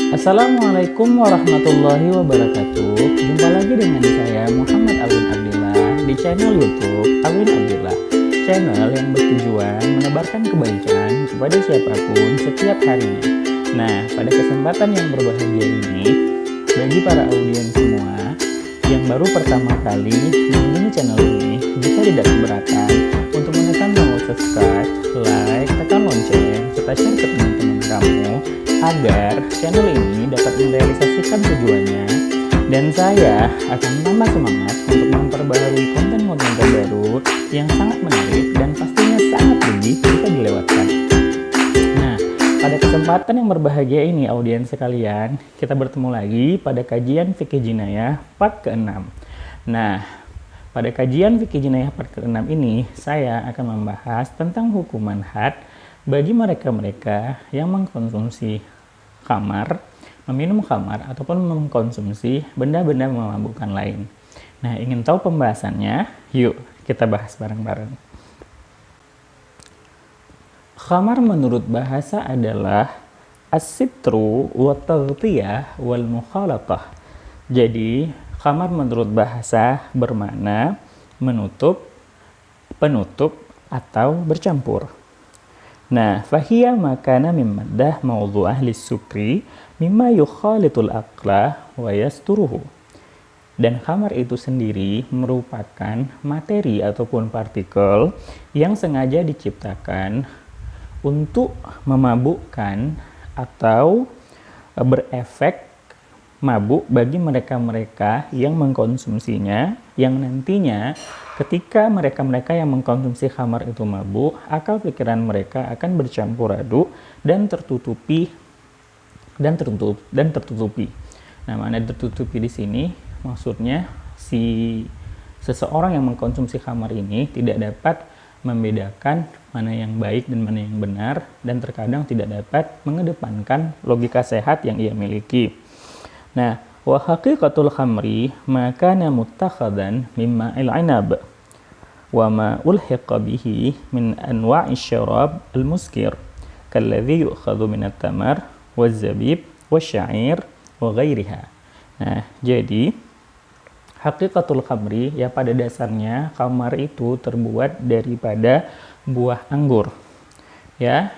Assalamualaikum warahmatullahi wabarakatuh. Jumpa lagi dengan saya Muhammad Alwin Abdillah di channel YouTube Alwin Abdillah. Channel yang bertujuan menebarkan kebaikan kepada siapapun setiap harinya. Nah, pada kesempatan yang berbahagia ini, bagi para audiens semua yang baru pertama kali mengunjungi channel ini, jika tidak keberatan untuk menekan tombol subscribe, like, tekan lonceng, serta share ke teman-teman kamu agar channel ini dapat merealisasikan tujuannya, dan saya akan tambah semangat untuk memperbaharui konten-konten terbaru yang sangat menarik dan pastinya sangat tinggi jika dilewatkan. Nah, pada kesempatan yang berbahagia ini audiens sekalian, kita bertemu lagi pada kajian fikih jinayah part ke-6. Nah, pada kajian fikih jinayah part ke-6 ini, saya akan membahas tentang hukuman had bagi mereka-mereka yang mengkonsumsi khamar, meminum khamar, ataupun mengkonsumsi benda-benda memabukkan lain. Nah, ingin tahu pembahasannya? Yuk, kita bahas bareng-bareng. Khamar menurut bahasa adalah as-sitru wa taghtiyah wal mukhalatah. Jadi, khamar menurut bahasa bermakna menutup, penutup, atau bercampur. Nah, fahiya makana mimmaddah mawdu'ah lis-sukri mimma yukhalitul aqla wa yasturuhu. Dan khamar itu sendiri merupakan materi ataupun partikel yang sengaja diciptakan untuk memabukkan atau berefek mabuk bagi mereka-mereka yang mengkonsumsinya, yang nantinya ketika mereka-mereka yang mengkonsumsi khamar itu mabuk, akal pikiran mereka akan bercampur aduk dan tertutupi. Nah, mana tertutupi di sini maksudnya seseorang yang mengkonsumsi khamar ini tidak dapat membedakan mana yang baik dan mana yang benar, dan terkadang tidak dapat mengedepankan logika sehat yang ia miliki. Nah, wa haqiqatul khamri ma kana muttakhadan mimma al-'inab wa ma ulhiqa bihi min anwa'i syarab al-muskir kalladhi yu'khadhu min at-tamar waz-zabib wasy-sya'ir wa ghairiha. Nah, jadi haqiqatul khamri ya pada dasarnya khamar itu terbuat daripada buah anggur. Ya,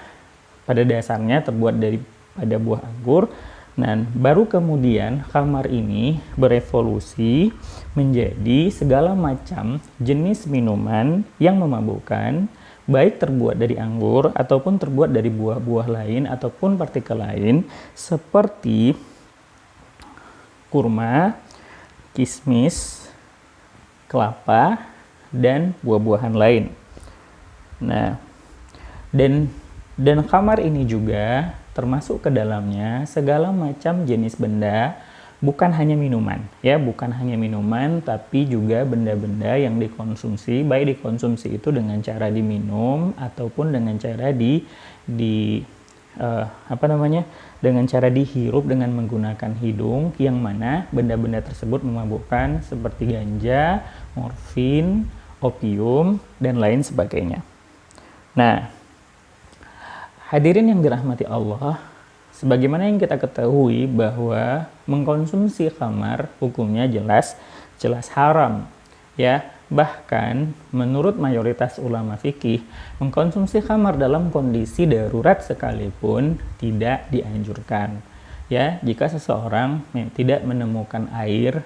pada dasarnya terbuat daripada buah anggur. Dan baru kemudian khamar ini berevolusi menjadi segala macam jenis minuman yang memabukkan, baik terbuat dari anggur ataupun terbuat dari buah-buah lain ataupun partikel lain seperti kurma, kismis, kelapa, dan buah-buahan lain. Nah, dan khamar ini juga termasuk ke dalamnya segala macam jenis benda, bukan hanya minuman, ya, bukan hanya minuman, tapi juga benda-benda yang dikonsumsi, baik dikonsumsi itu dengan cara diminum ataupun dengan cara dengan cara dihirup dengan menggunakan hidung, yang mana benda-benda tersebut memabukkan seperti ganja, morfin, opium, dan lain sebagainya. Nah, hadirin yang dirahmati Allah, sebagaimana yang kita ketahui bahwa mengkonsumsi khamar hukumnya jelas haram, ya. Bahkan menurut mayoritas ulama fikih, mengkonsumsi khamar dalam kondisi darurat sekalipun tidak dianjurkan. Ya, jika seseorang tidak menemukan air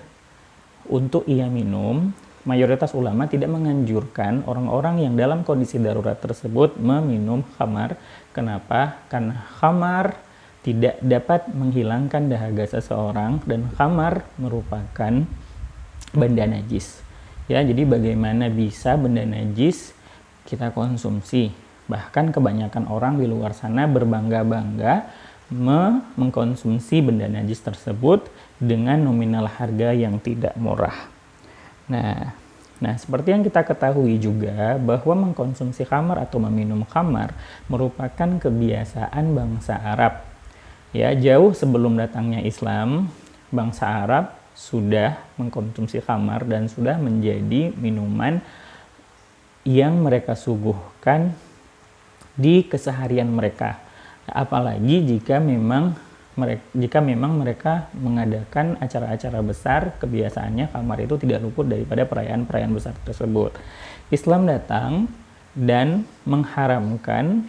untuk ia minum, mayoritas ulama tidak menganjurkan orang-orang yang dalam kondisi darurat tersebut meminum khamar. Kenapa? Karena khamar tidak dapat menghilangkan dahaga seseorang dan khamar merupakan benda najis. Ya, jadi bagaimana bisa benda najis kita konsumsi? Bahkan kebanyakan orang di luar sana berbangga-bangga mengkonsumsi benda najis tersebut dengan nominal harga yang tidak murah. Nah, seperti yang kita ketahui juga bahwa mengkonsumsi khamar atau meminum khamar merupakan kebiasaan bangsa Arab. Ya, jauh sebelum datangnya Islam, bangsa Arab sudah mengkonsumsi khamar dan sudah menjadi minuman yang mereka suguhkan di keseharian mereka. Apalagi jika memang jika memang mereka mengadakan acara-acara besar, kebiasaannya kamar itu tidak luput daripada perayaan-perayaan besar tersebut. Islam datang dan mengharamkan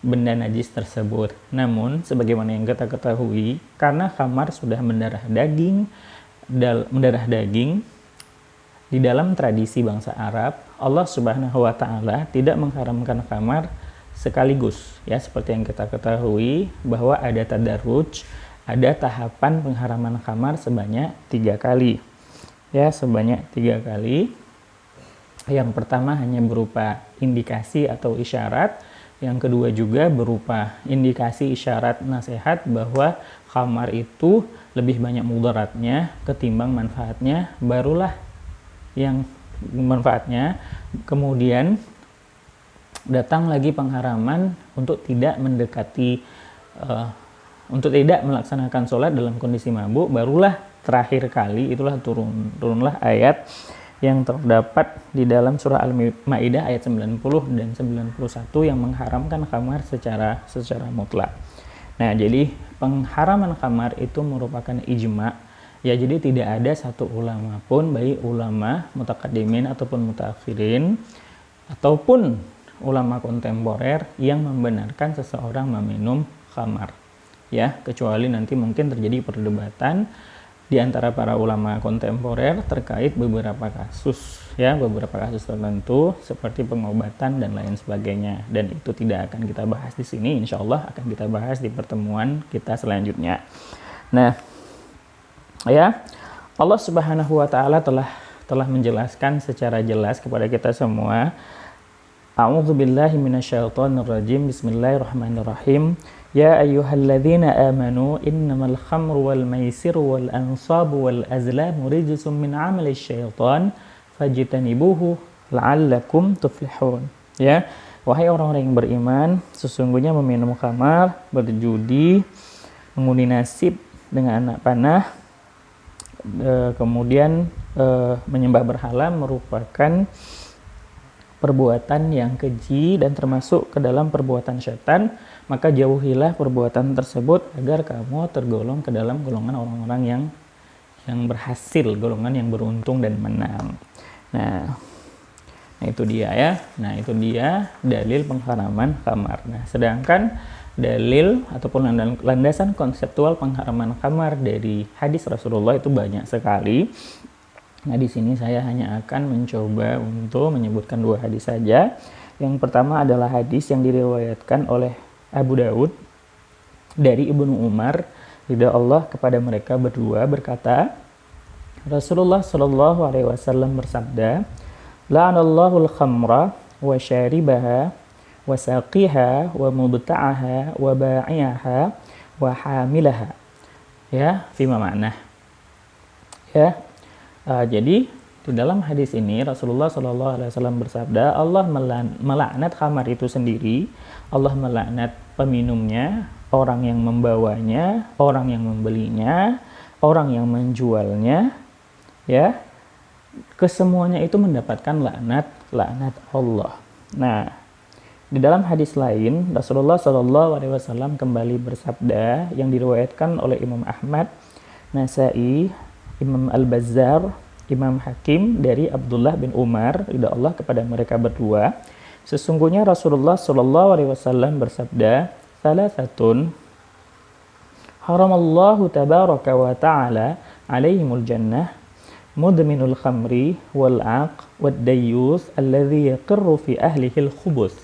benda najis tersebut. Namun, sebagaimana yang kita ketahui, karena kamar sudah mendarah daging, di dalam tradisi bangsa Arab, Allah Subhanahu wa Ta'ala tidak mengharamkan kamar sekaligus, ya, seperti yang kita ketahui bahwa ada tadarruj, ada tahapan pengharaman kamar sebanyak 3 kali, ya, sebanyak 3 kali. Yang pertama hanya berupa indikasi atau isyarat, yang kedua juga berupa indikasi isyarat nasihat bahwa kamar itu lebih banyak mudaratnya ketimbang manfaatnya, barulah yang manfaatnya. Kemudian datang lagi pengharaman untuk tidak mendekati, untuk tidak melaksanakan sholat dalam kondisi mabuk, barulah terakhir kali itulah turunlah ayat yang terdapat di dalam surah Al-Maidah ayat 90 dan 91 yang mengharamkan khamar secara mutlak. Nah, jadi pengharaman khamar itu merupakan ijma', ya, jadi tidak ada satu ulama pun, baik ulama mutaqaddimin ataupun mutaakhirin ataupun ulama kontemporer yang membenarkan seseorang meminum khamar, ya, kecuali nanti mungkin terjadi perdebatan di antara para ulama kontemporer terkait beberapa kasus, ya, beberapa kasus tertentu seperti pengobatan dan lain sebagainya, dan itu tidak akan kita bahas di sini, insya Allah akan kita bahas di pertemuan kita selanjutnya. Nah, ya, Allah Subhanahu wa Ta'ala telah menjelaskan secara jelas kepada kita semua. A'udzubillahi minasyaitonirrajim. Bismillahirrahmanirrahim. Ya ayyuhalladzina amanu innamal khamru wal maisiru wal ansabu wal azlamu rijsum min 'amalis syaitan fajtanibuhu la'allakum tuflihun. Ya, wahai orang-orang yang beriman, sesungguhnya meminum khamar, berjudi, mengundi nasib dengan anak panah, kemudian menyembah berhala merupakan perbuatan yang keji dan termasuk ke dalam perbuatan syaitan, maka jauhilah perbuatan tersebut agar kamu tergolong ke dalam golongan orang-orang yang berhasil, golongan yang beruntung dan menang. Nah itu dia, ya. Nah, itu dia dalil pengharaman khamar. Nah, sedangkan dalil ataupun landasan konseptual pengharaman khamar dari hadis Rasulullah itu banyak sekali. Nah, di sini saya hanya akan mencoba untuk menyebutkan 2 hadis saja. Yang pertama adalah hadis yang diriwayatkan oleh Abu Daud dari Ibnu Umar, ridha Allah kepada mereka berdua, berkata, Rasulullah Shallallahu alaihi wasallam bersabda, la'anallahu al-khamra wa syaribaha wa saqiha wa mubta'aha wa ba'i'aha wa hamilaha. Ya, fima ma'nah. Ya. Jadi di dalam hadis ini Rasulullah SAW bersabda, Allah melaknat khamar itu sendiri, Allah melaknat peminumnya, orang yang membawanya, orang yang membelinya, orang yang menjualnya, ya, kesemuanya itu mendapatkan laknat Allah. Nah, di dalam hadis lain Rasulullah SAW kembali bersabda yang diriwayatkan oleh Imam Ahmad, Nasai, Imam Al-Bazzar, Imam Hakim dari Abdullah bin Umar, ridha Allah kepada mereka berdua, sesungguhnya Rasulullah SAW bersabda, salasatun haramallahu tabaraka wa ta'ala alaihimul jannah, mudminul khamri wal aq wad dayyus alladhi yaqirru fi ahlihi al-khubus.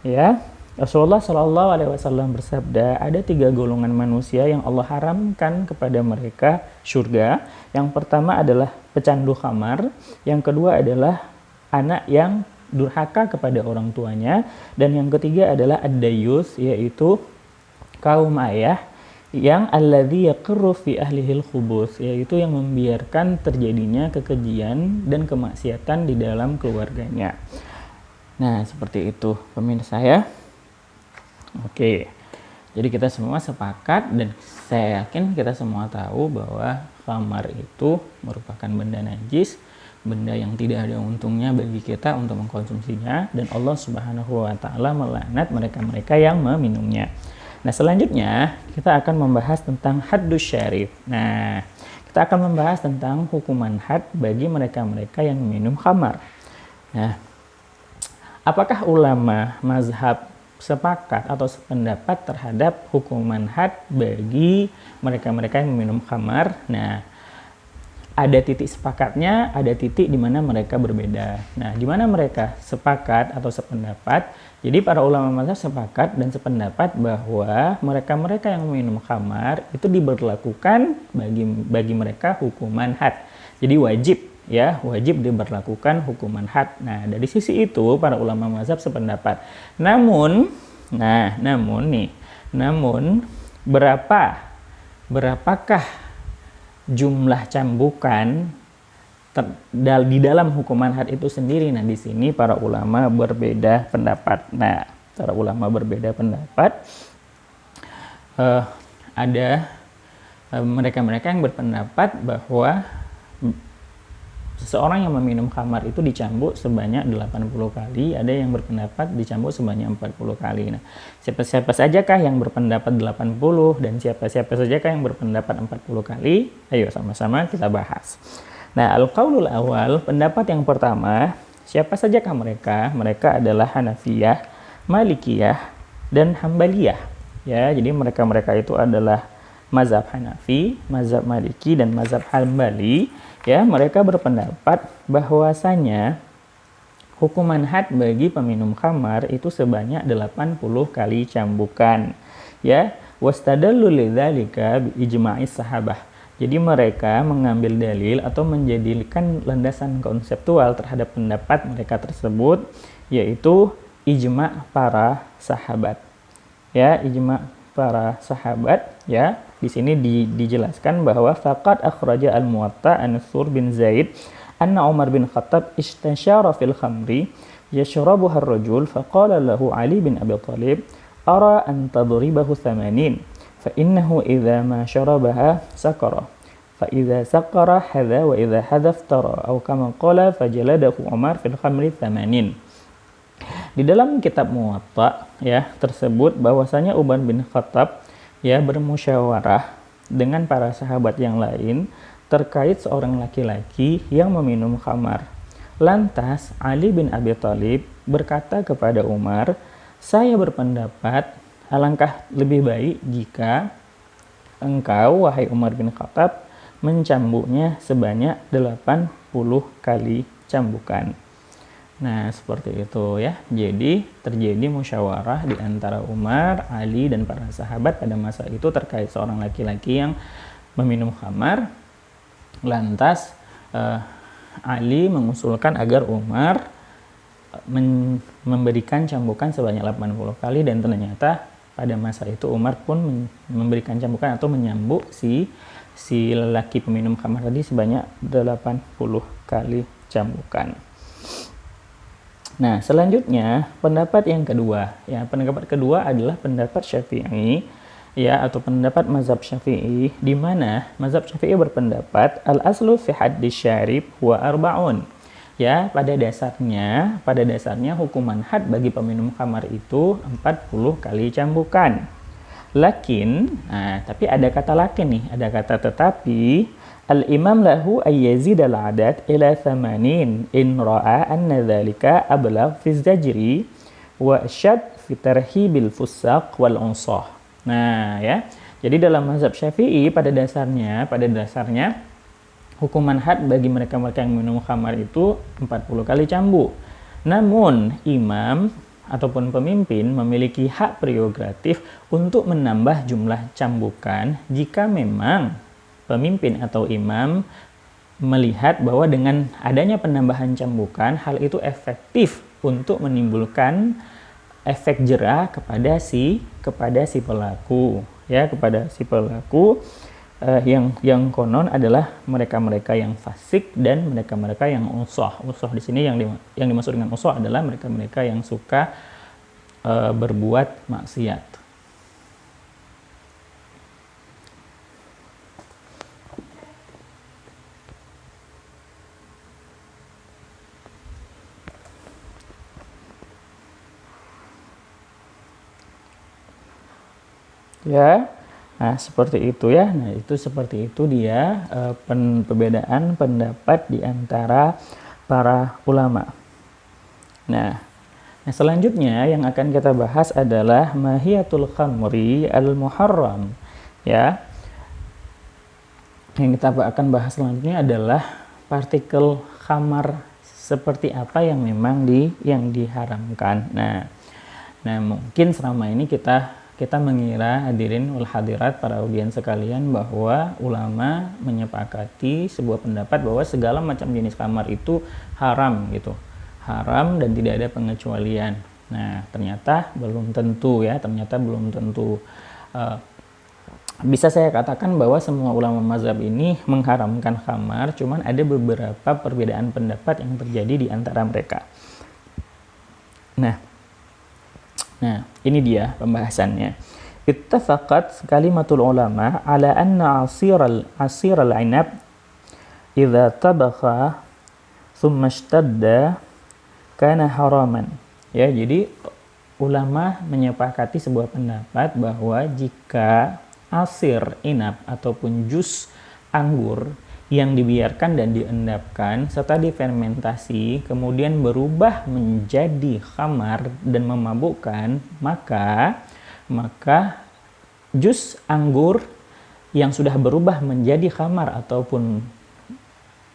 Ya, Rasulullah SAW bersabda, ada 3 golongan manusia yang Allah haramkan kepada mereka surga. Yang pertama adalah pecandu khamar, yang kedua adalah anak yang durhaka kepada orang tuanya, dan yang ketiga adalah ad-dayyus, yaitu kaum ayah yang alladzi yaqirru fi ahlihil khubus, yaitu yang membiarkan terjadinya kekejian dan kemaksiatan di dalam keluarganya. Nah, seperti itu pemirsa, ya. Oke, jadi kita semua sepakat dan saya yakin kita semua tahu bahwa khamar itu merupakan benda najis, benda yang tidak ada untungnya bagi kita untuk mengkonsumsinya, dan Allah Subhanahu wa Ta'ala melaknat mereka-mereka yang meminumnya. Nah, selanjutnya kita akan membahas tentang haddus syarif. Nah, kita akan membahas tentang hukuman had bagi mereka-mereka yang minum khamar. Nah, apakah ulama mazhab sepakat atau sependapat terhadap hukuman had bagi mereka-mereka yang minum khamar? Nah, ada titik sepakatnya, ada titik di mana mereka berbeda. Nah, di mana mereka sepakat atau sependapat? Jadi para ulama mazhab sepakat dan sependapat bahwa mereka-mereka yang minum khamar itu diberlakukan bagi mereka hukuman had. Jadi wajib diberlakukan hukuman had. Nah, dari sisi itu para ulama mazhab sependapat. Namun berapakah jumlah cambukan di dalam hukuman had itu sendiri? Nah, di sini para ulama berbeda pendapat. Nah, para ulama berbeda pendapat. Ada mereka-mereka yang berpendapat bahwa seseorang yang meminum khamar itu dicambuk sebanyak 80 kali, ada yang berpendapat dicambuk sebanyak 40 kali. Nah, siapa-siapa sajakah yang berpendapat 80 dan siapa-siapa sajakah yang berpendapat 40 kali? Ayo sama-sama kita bahas. Nah, al-qaulul awal, pendapat yang pertama, siapa sajakah mereka? Mereka adalah Hanafiyah, Malikiyah, dan Hambaliyah. Ya, jadi mereka-mereka itu adalah mazhab Hanafi, mazhab Maliki, dan mazhab Hambali. Ya, mereka berpendapat bahwasanya hukuman had bagi peminum khamar itu sebanyak 80 kali cambukan. Ya, wastadallu lidzalika bi ijma'is sahabah. Jadi mereka mengambil dalil atau menjadikan landasan konseptual terhadap pendapat mereka tersebut, yaitu ijma' para sahabat. Ya, ijma' para sahabat, ya. Di sini dijelaskan bahwa faqad akhraja al-Muwatta an Thur bin Zaid anna Umar bin Khattab istashara fil khamri yashrabuha ar-rajul faqala lahu Ali bin Abi Thalib ara an tadribahu 80 fa innahu idza ma sharabaha sakara fa idza sakara hadha wa idza hadha iftara aw kama qala fajaladahu Umar fil khamri 80. Di dalam kitab Muwatta ya tersebut bahwasanya Umar bin Khattab ya bermusyawarah dengan para sahabat yang lain terkait seorang laki-laki yang meminum khamar. Lantas Ali bin Abi Thalib berkata kepada Umar, "Saya berpendapat alangkah lebih baik jika engkau wahai Umar bin Khattab mencambuknya sebanyak 80 kali cambukan." Nah, seperti itu ya. Jadi terjadi musyawarah di antara Umar, Ali, dan para sahabat pada masa itu terkait seorang laki-laki yang meminum khamar. Lantas Ali mengusulkan agar Umar memberikan cambukan sebanyak 80 kali, dan ternyata pada masa itu Umar pun memberikan cambukan atau menyambuk si lelaki peminum khamar tadi sebanyak 80 kali cambukan. Nah, selanjutnya pendapat yang kedua, ya pendapat kedua adalah pendapat Syafi'i, ya atau pendapat mazhab Syafi'i, di mana mazhab Syafi'i berpendapat al-aslu fi haddis syarib wa arba'un. Ya, pada dasarnya hukuman had bagi peminum khamar itu 40 kali cambukan. Lakin, tapi ada kata lakin nih, ada kata tetapi. Al-imam lahu ayyazid al-adat ila 80 in ra'a anna dhalika ablagh fi zajri wa syad fi tarhibil fusaq wal unsah. Nah, ya. Jadi dalam mazhab Syafi'i pada dasarnya hukuman had bagi mereka-mereka yang minum khamar itu 40 kali cambuk. Namun, imam ataupun pemimpin memiliki hak prerogatif untuk menambah jumlah cambukan jika memang pemimpin atau imam melihat bahwa dengan adanya penambahan cambukan, hal itu efektif untuk menimbulkan efek jerah kepada si pelaku, ya, kepada si pelaku yang konon adalah mereka-mereka yang fasik dan mereka-mereka yang usah. Usah di sini yang dimaksud dengan usah adalah mereka-mereka yang suka berbuat maksiat. Ya. Nah, seperti itu ya. Nah, itu seperti itu dia perbedaan pendapat di antara para ulama. Nah, selanjutnya yang akan kita bahas adalah mahiyatul khamri al-muharram. Ya. Yang kita akan bahas selanjutnya adalah partikel khamar seperti apa yang memang yang diharamkan. Nah, mungkin selama ini kita mengira, hadirin wal hadirat, para audiens sekalian, bahwa ulama menyepakati sebuah pendapat bahwa segala macam jenis khamar itu haram gitu. Haram dan tidak ada pengecualian. Nah, ternyata belum tentu ya, bisa saya katakan bahwa semua ulama mazhab ini mengharamkan khamar, cuman ada beberapa perbedaan pendapat yang terjadi di antara mereka. Nah, ini dia pembahasannya. Ittafaqat kalimatul ulama ala anna asir al-'inab idza tabakha thumma ishtadda kana haraman. Ya, jadi ulama menyepakati sebuah pendapat bahwa jika asir inab ataupun jus anggur yang dibiarkan dan diendapkan serta difermentasi kemudian berubah menjadi khamar dan memabukkan, maka jus anggur yang sudah berubah menjadi khamar ataupun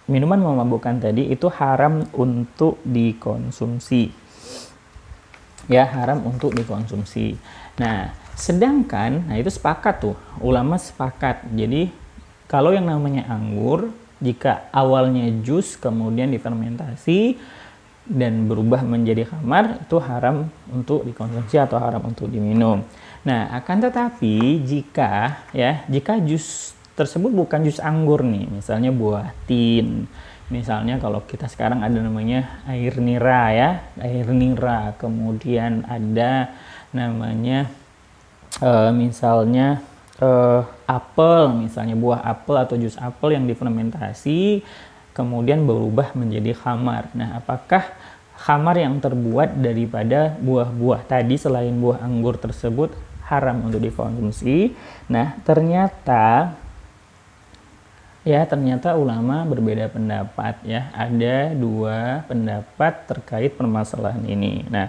minuman memabukkan tadi itu haram untuk dikonsumsi. Ya, haram untuk dikonsumsi. Nah, sedangkan itu sepakat tuh, ulama sepakat. Jadi kalau yang namanya anggur, jika awalnya jus kemudian difermentasi dan berubah menjadi khamar, itu haram untuk dikonsumsi atau haram untuk diminum. Nah, akan tetapi jika jus tersebut bukan jus anggur nih, misalnya buah tin, misalnya kalau kita sekarang ada namanya air nira ya, air nira, kemudian ada namanya misalnya apel, misalnya buah apel atau jus apel yang difermentasi kemudian berubah menjadi khamar. Nah, apakah khamar yang terbuat daripada buah-buah tadi selain buah anggur tersebut haram untuk dikonsumsi? Nah, ternyata ulama berbeda pendapat ya. Ada dua pendapat terkait permasalahan ini. Nah,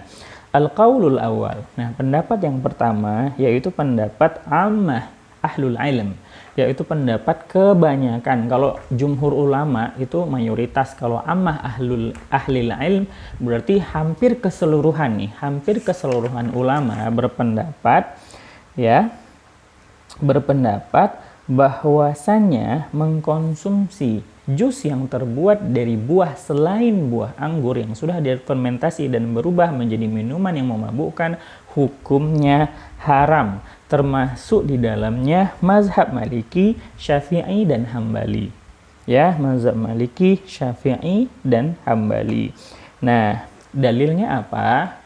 al-qaulul awal. Nah, pendapat yang pertama yaitu pendapat ammah ahlul ilm, yaitu pendapat kebanyakan. Kalau jumhur ulama itu mayoritas, kalau ammah ahlil ilm berarti hampir keseluruhan ulama berpendapat bahwasannya mengkonsumsi jus yang terbuat dari buah selain buah anggur yang sudah difermentasi dan berubah menjadi minuman yang memabukkan hukumnya haram, termasuk di dalamnya mazhab Maliki, Syafi'i dan Hambali. Ya, mazhab Maliki, Syafi'i dan Hambali. Nah, dalilnya apa?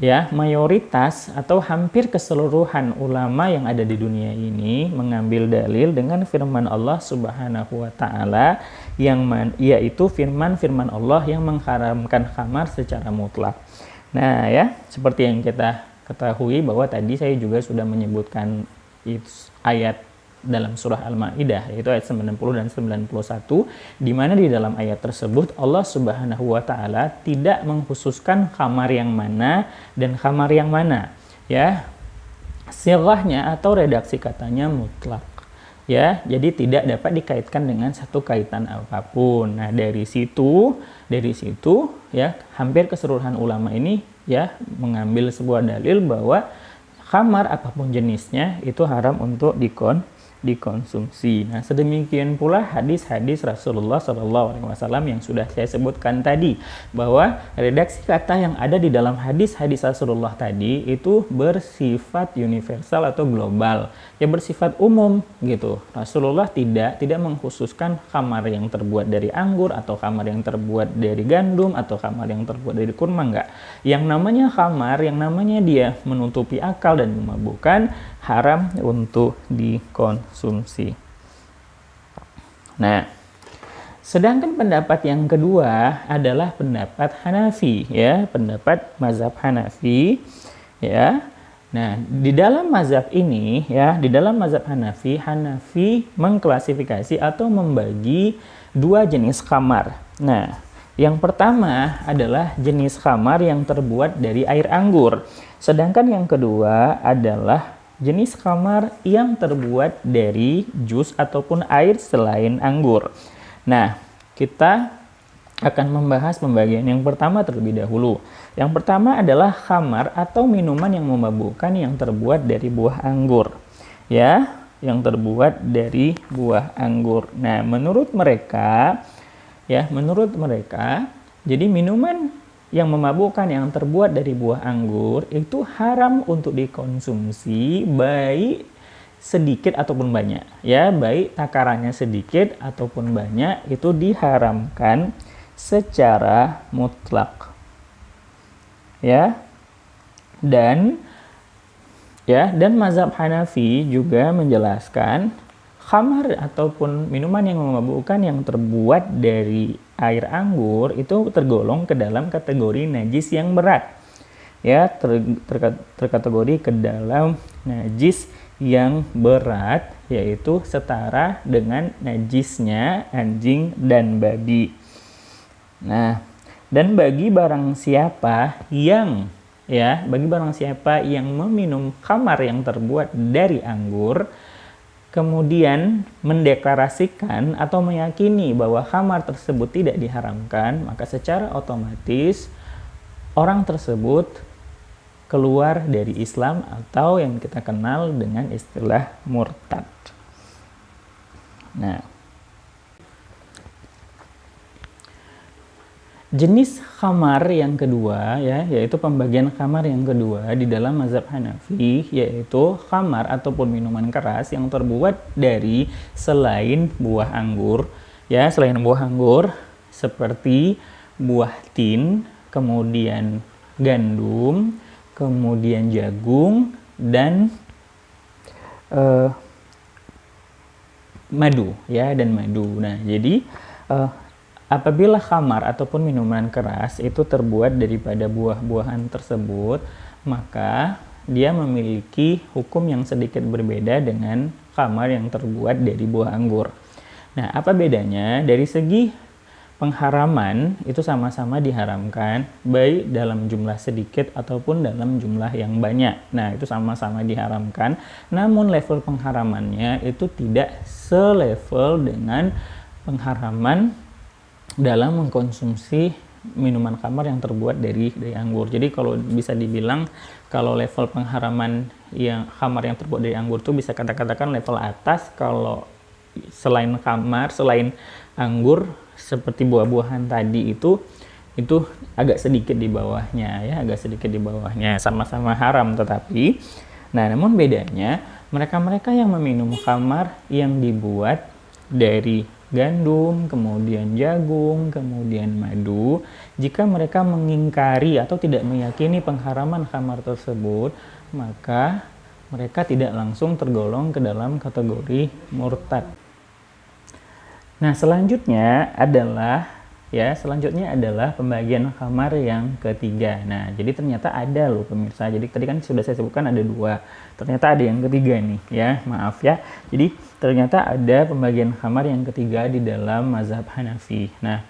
Ya, mayoritas atau hampir keseluruhan ulama yang ada di dunia ini mengambil dalil dengan firman Allah Subhanahu wa taala yaitu firman Allah yang mengharamkan khamar secara mutlak. Nah, ya, seperti yang kita ketahui bahwa tadi saya juga sudah menyebutkan ayat dalam surah Al-Maidah, yaitu ayat 90 dan 91, di mana di dalam ayat tersebut Allah Subhanahu wa taala tidak mengkhususkan khamar yang mana dan khamar yang mana, ya. Sirahnya atau redaksi katanya mutlak. Ya, jadi tidak dapat dikaitkan dengan satu kaitan apapun. Nah, dari situ ya, hampir keseluruhan ulama ini ya mengambil sebuah dalil bahwa khamar apapun jenisnya itu haram untuk dikonsumsi. Nah, sedemikian pula hadis-hadis Rasulullah SAW yang sudah saya sebutkan tadi, bahwa redaksi kata yang ada di dalam hadis-hadis Rasulullah tadi itu bersifat universal atau global, ya bersifat umum gitu. Rasulullah tidak mengkhususkan khamar yang terbuat dari anggur atau khamar yang terbuat dari gandum atau khamar yang terbuat dari kurma, enggak. Yang namanya khamar, yang namanya dia menutupi akal dan memabukkan, haram untuk dikonsumsi. Nah, sedangkan pendapat yang kedua adalah pendapat Hanafi, ya, pendapat mazhab Hanafi, ya. Nah, di dalam mazhab ini ya, di dalam mazhab Hanafi mengklasifikasi atau membagi dua jenis khamar. Nah, yang pertama adalah jenis khamar yang terbuat dari air anggur. Sedangkan yang kedua adalah jenis khamar yang terbuat dari jus ataupun air selain anggur. Nah, kita akan membahas pembagian yang pertama terlebih dahulu. Yang pertama adalah khamar atau minuman yang memabukkan yang terbuat dari buah anggur. Ya, yang terbuat dari buah anggur. Nah, menurut mereka, jadi minuman yang memabukkan yang terbuat dari buah anggur itu haram untuk dikonsumsi baik sedikit ataupun banyak. Ya, baik takarannya sedikit ataupun banyak itu diharamkan secara mutlak. Dan mazhab Hanafi juga menjelaskan khamar ataupun minuman yang memabukkan yang terbuat dari air anggur itu tergolong ke dalam kategori najis yang berat. Ya, terkategori ke dalam najis yang berat, yaitu setara dengan najisnya anjing dan babi. Nah, dan bagi barang siapa yang meminum khamar yang terbuat dari anggur, kemudian mendeklarasikan atau meyakini bahwa khamar tersebut tidak diharamkan, maka secara otomatis orang tersebut keluar dari Islam atau yang kita kenal dengan istilah murtad. Nah, jenis khamar yang kedua yaitu pembagian khamar yang kedua di dalam mazhab Hanafi, yaitu khamar ataupun minuman keras yang terbuat dari selain buah anggur. Selain buah anggur seperti buah tin, kemudian gandum, kemudian jagung dan madu Nah, jadi apabila khamar ataupun minuman keras itu terbuat daripada buah-buahan tersebut, maka dia memiliki hukum yang sedikit berbeda dengan khamar yang terbuat dari buah anggur. Nah, apa bedanya? Dari segi pengharaman itu sama-sama diharamkan, baik dalam jumlah sedikit ataupun dalam jumlah yang banyak. Nah, itu sama-sama diharamkan, namun level pengharamannya itu tidak selevel dengan pengharaman dalam mengkonsumsi minuman khamar yang terbuat dari anggur. Jadi kalau bisa dibilang kalau level pengharaman yang khamar yang terbuat dari anggur itu bisa katakan level atas. Kalau selain khamar, selain anggur seperti buah-buahan tadi itu agak sedikit di bawahnya, sama-sama haram tetapi namun bedanya mereka yang meminum khamar yang dibuat dari gandum, kemudian jagung, kemudian madu, jika mereka mengingkari atau tidak meyakini pengharaman khamar tersebut, maka mereka tidak langsung tergolong ke dalam kategori murtad. Nah, selanjutnya adalah pembagian khamar yang ketiga. Nah, jadi ternyata ada loh pemirsa. Jadi tadi kan sudah saya sebutkan ada dua. Ternyata ada yang ketiga nih, maaf ya. Jadi ternyata ada pembagian khamar yang ketiga di dalam mazhab Hanafi. Nah,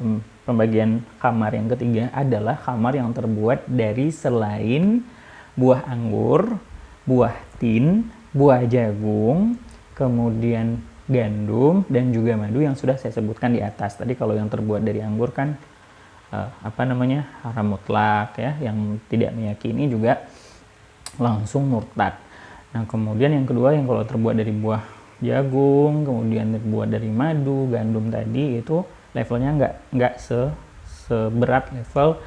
pembagian khamar yang ketiga adalah khamar yang terbuat dari selain buah anggur, buah tin, buah jagung, kemudian gandum dan juga madu yang sudah saya sebutkan di atas. Tadi kalau yang terbuat dari anggur kan haram mutlak yang tidak meyakini juga langsung murtad. Nah, kemudian yang kedua yang kalau terbuat dari buah jagung, kemudian terbuat dari madu, gandum tadi itu levelnya nggak seberat level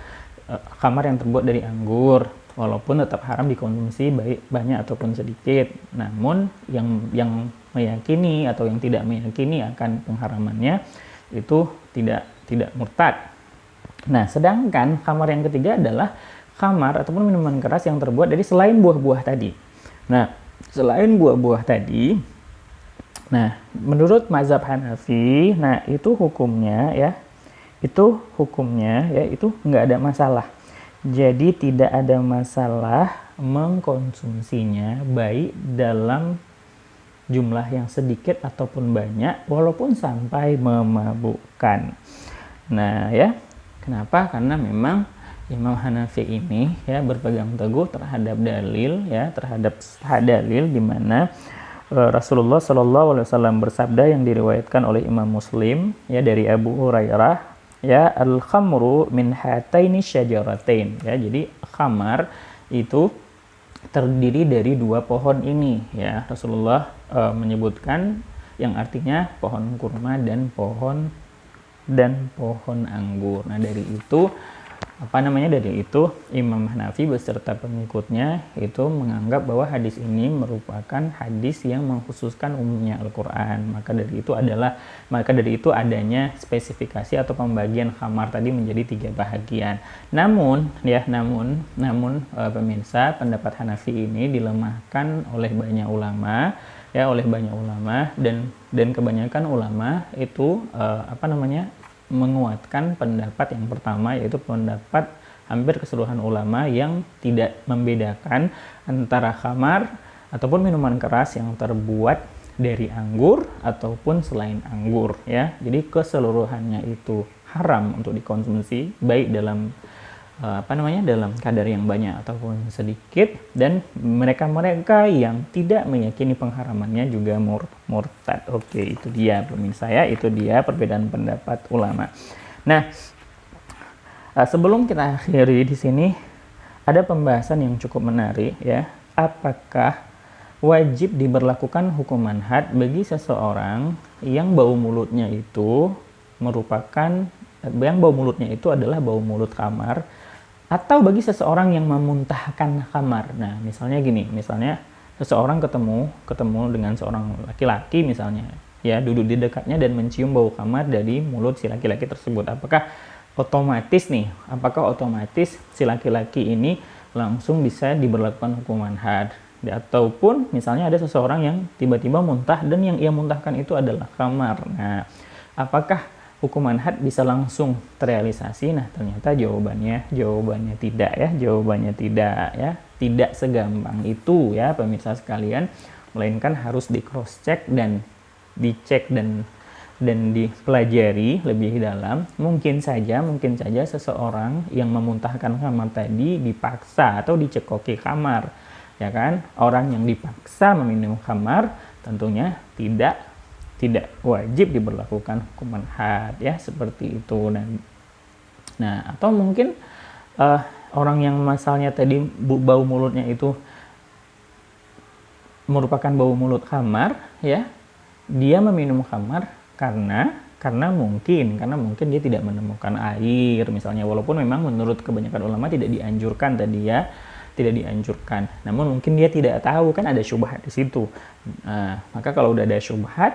khamar yang terbuat dari anggur, walaupun tetap haram dikonsumsi baik banyak ataupun sedikit. Namun yang meyakini atau yang tidak meyakini akan pengharamannya itu tidak murtad. Nah, sedangkan khamar yang ketiga adalah khamar ataupun minuman keras yang terbuat dari selain buah-buah tadi. Nah, selain buah-buah tadi, menurut mazhab Hanafi, itu hukumnya itu nggak ada masalah. Jadi tidak ada masalah mengkonsumsinya baik dalam jumlah yang sedikit ataupun banyak walaupun sampai memabukkan. Nah ya, kenapa? Karena memang Imam Hanafi ini ya berpegang teguh terhadap dalil ya, terhadap dalil di mana Rasulullah Shallallahu Alaihi Wasallam bersabda yang diriwayatkan oleh Imam Muslim ya dari Abu Hurairah ya, al khamru min hataini syajaratain ya, jadi khamar itu terdiri dari dua pohon ini ya. Rasulullah menyebutkan yang artinya pohon kurma dan pohon anggur. Nah dari itu dari itu Imam Hanafi beserta pengikutnya itu menganggap bahwa hadis ini merupakan hadis yang mengkhususkan umumnya Al-Qur'an. Maka dari itu adanya spesifikasi atau pembagian khamar tadi menjadi 3 bahagian. Namun pemirsa, pendapat Hanafi ini dilemahkan oleh banyak ulama dan kebanyakan ulama itu menguatkan pendapat yang pertama, yaitu pendapat hampir keseluruhan ulama yang tidak membedakan antara khamar ataupun minuman keras yang terbuat dari anggur ataupun selain anggur ya. Jadi keseluruhannya itu haram untuk dikonsumsi baik dalam dalam kadar yang banyak ataupun sedikit, dan mereka yang tidak meyakini pengharamannya juga murtad. Oke, itu dia pemirsa ya, itu dia perbedaan pendapat ulama. Nah, sebelum kita akhiri di sini ada pembahasan yang cukup menarik ya. Apakah wajib diberlakukan hukuman had bagi seseorang yang bau mulutnya itu adalah bau mulut khamar, atau bagi seseorang yang memuntahkan khamar. Nah, misalnya seseorang ketemu dengan seorang laki-laki misalnya, ya duduk di dekatnya dan mencium bau khamar dari mulut si laki-laki tersebut. Apakah otomatis si laki-laki ini langsung bisa diberlakukan hukuman had? Ataupun misalnya ada seseorang yang tiba-tiba muntah dan yang ia muntahkan itu adalah khamar. Nah, apakah hukuman had bisa langsung terrealisasi? Nah, ternyata jawabannya tidak ya. Tidak segampang itu ya pemirsa sekalian, melainkan harus di cross check dan dicek dan dipelajari lebih dalam. Mungkin saja seseorang yang memuntahkan khamar tadi dipaksa atau dicekoki khamar, ya kan? Orang yang dipaksa meminum khamar tentunya tidak wajib diberlakukan hukuman had ya, seperti itu. Nah, atau mungkin orang yang masalahnya tadi bau mulutnya itu merupakan bau mulut khamar ya, dia meminum khamar karena mungkin dia tidak menemukan air misalnya, walaupun memang menurut kebanyakan ulama tidak dianjurkan, namun mungkin dia tidak tahu, kan ada syubhat di situ. Nah, maka kalau udah ada syubhat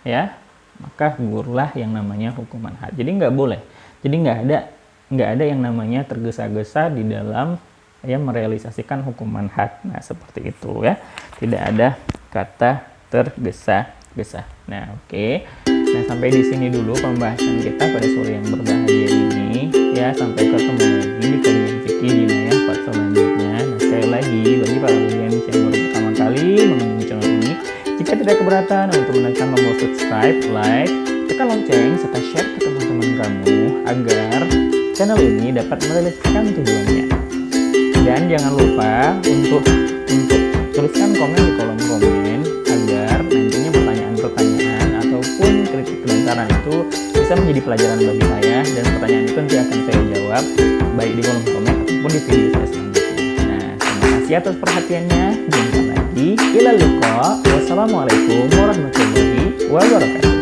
ya, maka gugurlah yang namanya hukuman had. Jadi nggak ada yang namanya tergesa-gesa di dalam ya merealisasikan hukuman had. Nah, seperti itu ya, tidak ada kata tergesa-gesa. Nah, oke. Nah, sampai di sini dulu pembahasan kita pada sore yang berbahagia ini ya. Sampai ketemu lagi di kajian fikih Jinayah part selanjutnya. Nah, sekali lagi bagi para audiens yang baru pertama kali mengunjungi channel ini, jika tidak keberatan untuk menekan tombol subscribe, like, tekan lonceng, serta share ke teman-teman kamu agar channel ini dapat merealisasikan tujuannya. Dan jangan lupa untuk tuliskan komen di kolom komen agar nantinya pertanyaan-pertanyaan ataupun kritik dan saran itu bisa menjadi pelajaran bagi saya, dan pertanyaan itu nanti akan saya jawab baik di kolom komen ataupun di video saya selanjutnya. Nah, terima kasih atas perhatiannya. Jumpa lagi. Ila liqa. Wassalamualaikum warahmatullahi wabarakatuh.